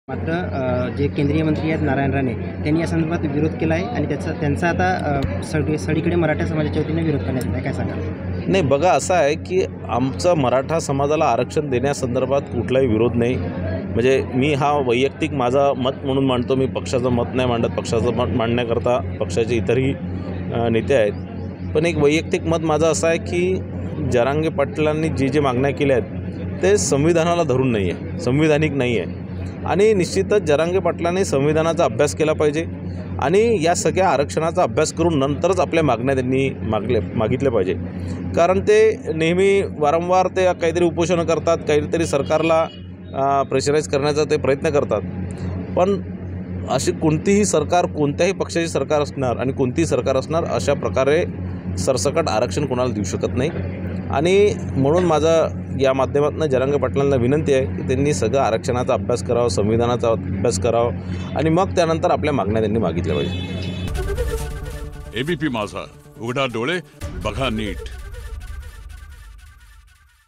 मात्र जे केंद्रीय मंत्री आहेत नारायण राणे त्यांनी या संदर्भात विरोध केला आहे आणि त्यांचा आता सगळीकडे मराठा समाजाच्या वतीने विरोध करण्यात येत आहे. काय सांगाल? नाही, बघा असं आहे की आमचं मराठा समाजाला आरक्षण देण्यासंदर्भात कुठलाही विरोध नाही. म्हणजे मी हा वैयक्तिक माझा मत म्हणून मांडतो. मी पक्षाचं मत नाही मांडत. पक्षाचं मत मांडण्याकरता पक्षाचे इतरही नेते आहेत. पण एक वैयक्तिक मत माझं असं आहे की जरांगे पाटलांनी जे मागण्या केल्या आहेत ते संविधानाला धरून नाही आहे, संविधानिक नाही आहे. आणि निश्चितच जरांगे पाटलांनी संविधानाचा अभ्यास केला पाहिजे आणि या सगळ्या आरक्षणाचा अभ्यास करून नंतरच आपल्या मागण्या त्यांनी मागितल्या पाहिजे. कारण ते नेहमी वारंवार ते काहीतरी उपोषणं करतात, काहीतरी सरकारला प्रेशराईज करण्याचा ते प्रयत्न करतात. पण अशी कोणतीही सरकार, कोणत्याही पक्षाची सरकार असणार आणि कोणतीही सरकार असणार अशा प्रकारे सरसकट आरक्षण कोणाला देऊ शकत नाही. आणि म्हणून माझा या माध्यमातून जरांगे पाटलांना विनंती आहे की त्यांनी सगळं आरक्षणाचा अभ्यास करावा, संविधानाचा अभ्यास करावा आणि मग त्यानंतर आपल्या मागण्या त्यांनी मागितल्या पाहिजे. एबीपी माझा, उघडा डोळे बघा नीट.